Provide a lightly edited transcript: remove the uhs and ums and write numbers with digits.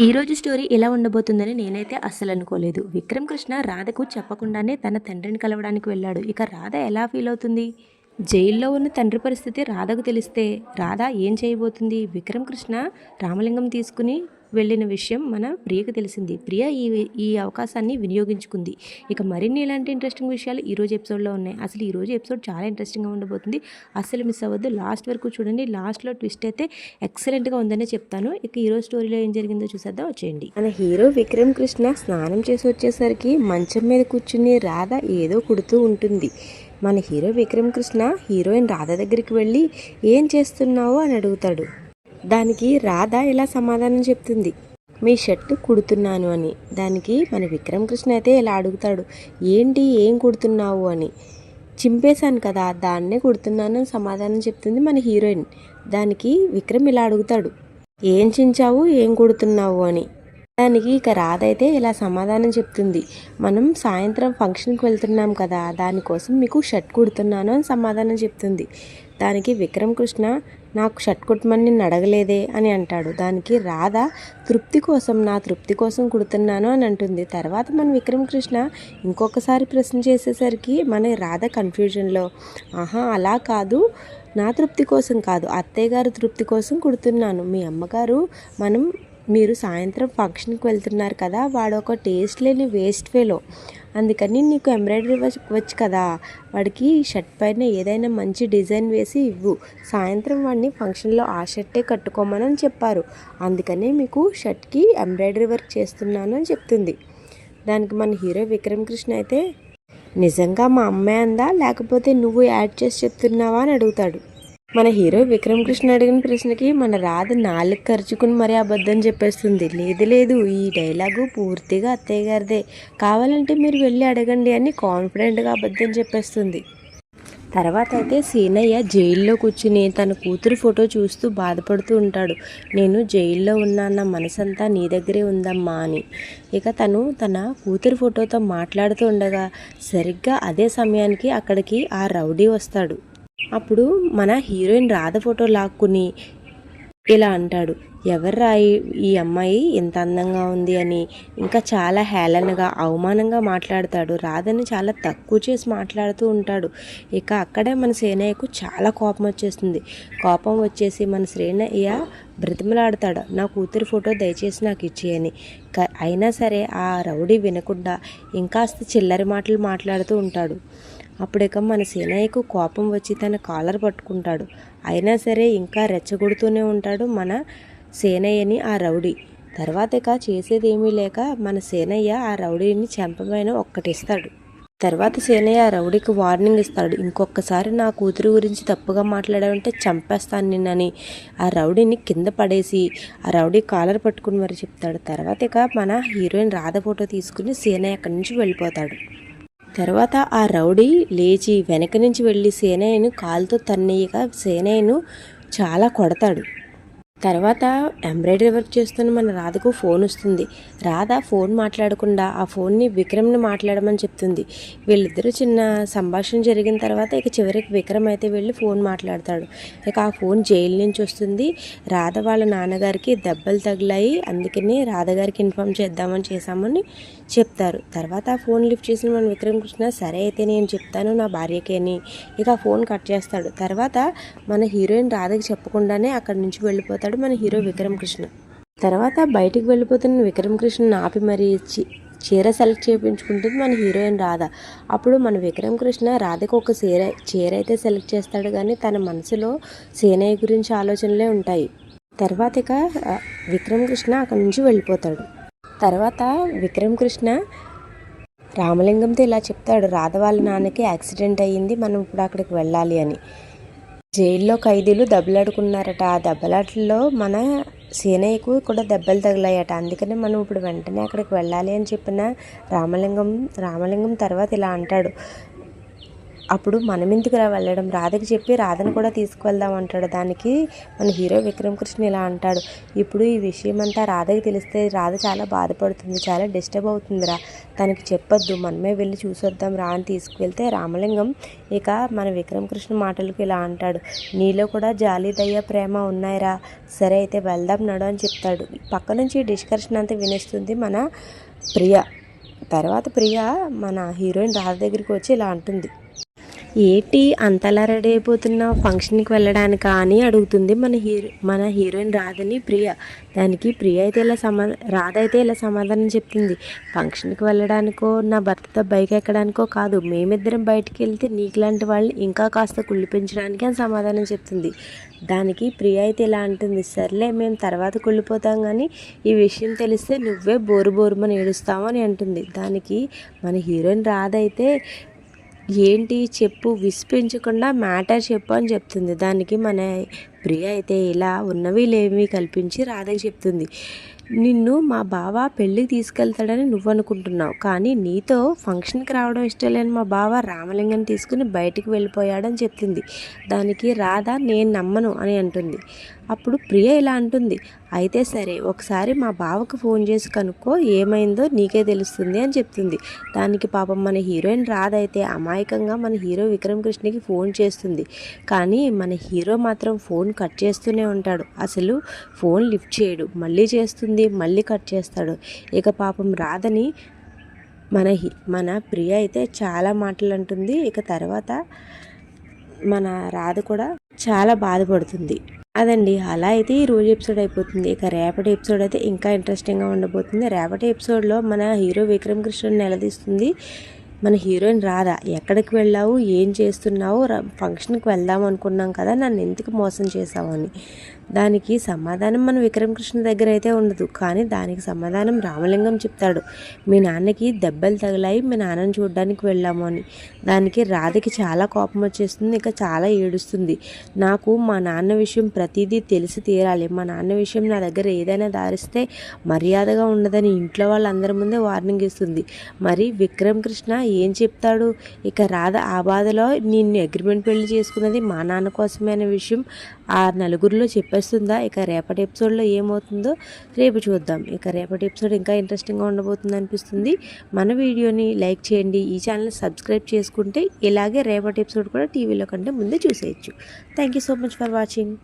ఈరోజు స్టోరీ ఎలా ఉండబోతుందని నేనైతే అస్సలు అనుకోలేదు. విక్రమ్ కృష్ణ రాధకు చెప్పకుండానే తన తండ్రిని కలవడానికి వెళ్ళాడు. ఇక రాధ ఎలా ఫీల్ అవుతుంది? జైల్లో ఉన్న తండ్రి పరిస్థితి రాధకు తెలిస్తే రాధ ఏం చేయబోతుంది? విక్రమ్ కృష్ణ రామలింగం తీసుకుని వెళ్ళిన విషయం మన ప్రియకు తెలిసింది. ప్రియ ఈ అవకాశాన్ని వినియోగించుకుంది. ఇక మరిన్ని ఇలాంటి ఇంట్రెస్టింగ్ విషయాలు ఈరోజు ఎపిసోడ్లో ఉన్నాయి. అసలు ఈరోజు ఎపిసోడ్ చాలా ఇంట్రెస్టింగ్గా ఉండబోతుంది. అస్సలు మిస్ అవ్వద్దు, లాస్ట్ వరకు చూడండి. లాస్ట్లో ట్విస్ట్ అయితే ఎక్సలెంట్గా ఉందనే చెప్తాను. ఇక ఈరోజు స్టోరీలో ఏం జరిగిందో చూసేద్దాం, వచ్చేయండి. మన హీరో విక్రమ్ కృష్ణ స్నానం చేసి వచ్చేసరికి మంచం మీద కూర్చుని రాధ ఏదో కుడుతూ ఉంటుంది. మన హీరో విక్రమ్ కృష్ణ హీరోయిన్ రాధ దగ్గరికి వెళ్ళి ఏం చేస్తున్నావు అని అడుగుతాడు. దానికి రాధ ఇలా సమాధానం చెప్తుంది, మీ షర్టు కుడుతున్నాను అని. దానికి మన విక్రమ్ కృష్ణ అయితే ఇలా అడుగుతాడు, ఏంటి ఏం కుడుతున్నావు అని. చింపేశాను కదా, దాన్నే కుడుతున్నాను అని సమాధానం చెప్తుంది మన హీరోయిన్. దానికి విక్రమ్ ఇలా అడుగుతాడు, ఏం చించావు ఏం కుడుతున్నావు అని. దానికి ఇక రాధ అయితే ఇలా సమాధానం చెప్తుంది, మనం సాయంత్రం ఫంక్షన్కి వెళ్తున్నాం కదా, దానికోసం మీకు షర్ట్ కుడుతున్నాను అని సమాధానం చెప్తుంది. దానికి విక్రమ్ కృష్ణ, నాకు షర్ట్ కుట్టమని నిన్ను అడగలేదే అని అంటాడు. దానికి రాధ నా తృప్తి కోసం కుడుతున్నాను అని అంటుంది. తర్వాత మన విక్రమ్ కృష్ణ ఇంకొకసారి ప్రశ్న చేసేసరికి మన రాధ కన్ఫ్యూజన్లో, ఆహా అలా కాదు, నా తృప్తి కోసం కాదు, అత్తయ్య గారు తృప్తి కోసం కుడుతున్నాను. మీ అమ్మగారు మీరు సాయంత్రం ఫంక్షన్కి వెళ్తున్నారు కదా, వాడు ఒక టేస్ట్ లేని వేస్ట్ ఫెలో, అందుకని నీకు ఎంబ్రాయిడరీ వచ్చు కదా, వాడికి షర్ట్ పైన ఏదైనా మంచి డిజైన్ వేసి ఇవ్వు, సాయంత్రం వాడిని ఫంక్షన్లో ఆ షర్టే కట్టుకోమని చెప్పారు, అందుకనే మీకు షర్ట్కి ఎంబ్రాయిడరీ వర్క్ చేస్తున్నాను అని చెప్తుంది. దానికి మన హీరో విక్రమ్ కృష్ణ అయితే, నిజంగా మా అమ్మాయి అందా లేకపోతే నువ్వు యాడ్ చేసి చెప్తున్నావా అని అడుగుతాడు. మన హీరో విక్రమ్ కృష్ణ అడిగిన ప్రశ్నకి మన రాధ నాలుగు ఖర్చుకుని మరీ అబద్ధం చెప్పేస్తుంది. లేదు ఈ డైలాగు పూర్తిగా అత్తయ్య గారిదే, కావాలంటే మీరు వెళ్ళి అడగండి అని కాన్ఫిడెంట్గా అబద్ధం చెప్పేస్తుంది. తర్వాత అయితే సీనయ్య జైల్లో కూర్చుని తన కూతురు ఫోటో చూస్తూ బాధపడుతూ ఉంటాడు. నేను జైల్లో ఉన్న మనసంతా నీ దగ్గరే ఉందమ్మా అని. ఇక తను తన కూతురు ఫోటోతో మాట్లాడుతూ ఉండగా సరిగ్గా అదే సమయానికి అక్కడికి ఆ రౌడీ వస్తాడు. అప్పుడు మన హీరోయిన్ రాధ ఫోటో లాక్కుని ఇలా అంటాడు, ఎవర్రా ఈ అమ్మాయి ఎంత అందంగా ఉంది అని. ఇంకా చాలా హేళనగా అవమానంగా మాట్లాడతాడు. రాధని చాలా తక్కువ చేసి మాట్లాడుతూ ఉంటాడు. ఇక అక్కడే మన సేనయ్యకు చాలా కోపం వచ్చేస్తుంది. కోపం వచ్చేసి మన సేనయ్య బ్రతిమలాడతాడు, నా కూతురి ఫోటో దయచేసి నాకు ఇచ్చేయని. అయినా సరే ఆ రౌడీ వినకుండా ఇంకాస్త చిల్లరి మాటలు మాట్లాడుతూ ఉంటాడు. అప్పుడిక మన సేనయ్యకు కోపం వచ్చి తన కాలర్ పట్టుకుంటాడు. అయినా సరే ఇంకా రెచ్చగొడుతూనే ఉంటాడు మన సేనయ్యని ఆ రౌడీ. తర్వాత ఇక చేసేదేమీ లేక మన సేనయ్య ఆ రౌడీని చెంపమైన ఒక్కటిస్తాడు. తర్వాత సేనయ్య ఆ రౌడీకి వార్నింగ్ ఇస్తాడు, ఇంకొకసారి నా కూతురు గురించి తప్పుగా మాట్లాడావంటే చంపేస్తాను నిన్నని. ఆ రౌడీని కింద పడేసి ఆ రౌడీ కాలర్ పట్టుకుని మరి చెప్తాడు. తర్వాత ఇక మన హీరోయిన్ రాధ ఫోటో తీసుకుని సేనయ్య అక్కడి నుంచి వెళ్ళిపోతాడు. తర్వాత ఆ రౌడీ లేచి వెనక నుంచి వెళ్ళి సేనయ్యను కాలుతో తన్నయ్యగా సేనయ్యను చాలా కొడతాడు. తర్వాత ఎంబ్రాయిడరీ వర్క్ చేస్తున్న మన రాధకు ఫోన్ వస్తుంది. రాధ ఫోన్ మాట్లాడకుండా ఆ ఫోన్ని విక్రమ్ని మాట్లాడమని చెప్తుంది. వీళ్ళిద్దరూ చిన్న సంభాషణ జరిగిన తర్వాత ఇక చివరికి విక్రమ్ అయితే వెళ్ళి ఫోన్ మాట్లాడతాడు. ఇక ఆ ఫోన్ జైలు నుంచి వస్తుంది. రాధ వాళ్ళ నాన్నగారికి దెబ్బలు తగిలాయి, అందుకని రాధగారికి ఇన్ఫామ్ చేశామని చెప్తారు. తర్వాత ఆ ఫోన్ లిఫ్ట్ చేసిన మన విక్రమ్ కృష్ణ, సరే అయితే నేను చెప్తాను నా భార్యకి అని ఇక ఆ ఫోన్ కట్ చేస్తాడు. తర్వాత మన హీరోయిన్ రాధకి చెప్పకుండానే అక్కడి నుంచి వెళ్ళిపోతాడు మన హీరో విక్రమ్ కృష్ణ. తర్వాత బయటికి వెళ్ళిపోతున్న విక్రమ్ కృష్ణ ఆపి మరి చీర సెలెక్ట్ చేయించుకుంటుంది మన హీరోయిన్ రాధ. అప్పుడు మన విక్రమ్ కృష్ణ రాధకు ఒక చీర అయితే సెలెక్ట్ చేస్తాడు, కానీ తన మనసులో సేనయ్య గురించి ఆలోచనలే ఉంటాయి. తర్వాత ఇక విక్రమ్ కృష్ణ అక్కడి నుంచి వెళ్ళిపోతాడు. తర్వాత విక్రమ్ కృష్ణ రామలింగంతో ఇలా చెప్తాడు, రాధ వాళ్ళ నాన్నకి యాక్సిడెంట్ అయ్యింది, మనం ఇప్పుడు అక్కడికి వెళ్ళాలి అని. జైల్లో ఖైదీలు దెబ్బలాడుకున్నారట, ఆ దెబ్బలాటల్లో మన సేనయ్యకు కూడా దెబ్బలు తగిలాయట, అందుకని మనం ఇప్పుడు వెంటనే అక్కడికి వెళ్ళాలి అని చెప్పిన రామలింగం తర్వాత ఇలా అంటాడు, అప్పుడు మనమెందుకురా వెళ్ళడం, రాధకి చెప్పి రాధను కూడా తీసుకువెళ్దాం అంటాడు. దానికి మన హీరో విక్రమ్ కృష్ణ ఇలా అంటాడు, ఇప్పుడు ఈ విషయం అంతా రాధకి తెలిస్తే రాధ చాలా బాధపడుతుంది, చాలా డిస్టర్బ్ అవుతుందిరా, తనకి చెప్పొద్దు, మనమే వెళ్ళి చూసొద్దాం రా అని తీసుకువెళ్తే రామలింగం ఇక మన విక్రమ్ కృష్ణ మాటలకు ఇలా అంటాడు, నీలో కూడా జాలి దయ ప్రేమ ఉన్నాయిరా, సరే అయితే వెళ్దాం నడు అని చెప్తాడు. పక్క నుంచి డిస్కషన్ అంతా వినిస్తుంది మన ప్రియ. తర్వాత ప్రియ మన హీరోయిన్ రాధ దగ్గరికి వచ్చి ఇలా అంటుంది, ఏంటి అంతలా రెడీ అయిపోతున్నావు, ఫంక్షన్కి వెళ్ళడానికా అని అడుగుతుంది మన హీరోయిన్ రాధని ప్రియ. దానికి ప్రియ అయితే రాధ అయితే ఇలా సమాధానం చెప్తుంది, ఫంక్షన్కి వెళ్ళడానికో నా భర్తతో బైక్ ఎక్కడానికో కాదు, మేమిద్దరం బయటికి వెళ్తే నీకులాంటి వాళ్ళని ఇంకా కాస్త కుళ్ళిపించడానికి అని సమాధానం చెప్తుంది. దానికి ప్రియ అయితే ఇలా అంటుంది, సర్లే మేము తర్వాత కుళ్ళిపోతాం కానీ ఈ విషయం తెలిస్తే నువ్వే బోరు బోరుమని ఏడుస్తావు అని అంటుంది. దానికి మన హీరోయిన్ రాధ అయితే ఏంటి చెప్పు, విసిపించకుండా మ్యాటర్ చెప్పు అని చెప్తుంది. దానికి మన ప్రియ అయితే ఇలా ఉన్నవి లేవి కల్పించి రాధకి చెప్తుంది, నిన్ను మా బావ పెళ్ళికి తీసుకెళ్తాడని నువ్వు అనుకుంటున్నావు, కానీ నీతో ఫంక్షన్కి రావడం ఇష్టం లేని మా బావ రామలింగం తీసుకుని బయటికి వెళ్ళిపోయాడని చెప్తుంది. దానికి రాధ నేను నమ్మను అని అంటుంది. అప్పుడు ప్రియ ఇలా అంటుంది, అయితే సరే ఒకసారి మా బావకు ఫోన్ చేసి కనుక్కో, ఏమైందో నీకే తెలుస్తుంది అని చెప్తుంది. దానికి పాపం మన హీరోయిన్ రాధ అయితే అమాయకంగా మన హీరో విక్రమ్ కృష్ణకి ఫోన్ చేస్తుంది. కానీ మన హీరో మాత్రం ఫోన్ కట్ చేస్తూనే ఉంటాడు, అసలు ఫోన్ లిఫ్ట్ చేయడు, మళ్ళీ చేస్తుంది మళ్ళీ కట్ చేస్తాడు. ఇక పాపం రాధని మన ప్రియ అయితే చాలా మాటలు అంటుంది. ఇక తర్వాత మన రాధ కూడా చాలా బాధపడుతుంది. అదండి, అలా అయితే ఈ రోజు ఎపిసోడ్ అయిపోతుంది. ఇక రేపటి ఎపిసోడ్ అయితే ఇంకా ఇంట్రెస్టింగ్గా ఉండబోతుంది. రేపటి ఎపిసోడ్లో మన హీరో విక్రమ్ కృష్ణ నిలదీస్తుంది మన హీరోయిన్ రాధ, ఎక్కడికి వెళ్ళావు, ఏం చేస్తున్నావు, ఫంక్షన్కి వెళ్దాం అనుకున్నాం కదా, నన్ను ఎందుకు మోసం చేసావు అని. దానికి సమాధానం మన విక్రమ్ కృష్ణ దగ్గర అయితే ఉండదు, కానీ దానికి సమాధానం రామలింగం చెప్తాడు, మీ నాన్నకి దెబ్బలు తగిలాయి, మీ నాన్నని చూడడానికి వెళ్ళాము అని. దానికి రాధకి చాలా కోపం వచ్చేస్తుంది, ఇక చాలా ఏడుస్తుంది. నాకు మా నాన్న విషయం ప్రతిదీ తెలిసి తీరాలి, మా నాన్న విషయం నా దగ్గర ఏదైనా దారిస్తే మర్యాదగా ఉండదని ఇంట్లో వాళ్ళందరి ముందే వార్నింగ్ ఇస్తుంది. మరి విక్రమ్ కృష్ణ ఏం చెప్తాడు? ఇక రాధ ఆ బాధలో నిన్ను అగ్రిమెంట్ పెళ్లి చేసుకున్నది మా నాన్న కోసమే అనే విషయం ఆ నలుగురిలో చెప్పేస్తుందా? ఇక రేపటి ఎపిసోడ్లో ఏమవుతుందో రేపు చూద్దాం. ఇక రేపటి ఎపిసోడ్ ఇంకా ఇంట్రెస్టింగ్గా ఉండబోతుంది అనిపిస్తుంది. మన వీడియోని లైక్ చేయండి, ఈ ఛానల్ సబ్స్క్రైబ్ చేసుకుంటే ఇలాగే రేపటి ఎపిసోడ్ కూడా టీవీలో కంటే ముందే చూసేయచ్చు. Thank you so much for watching.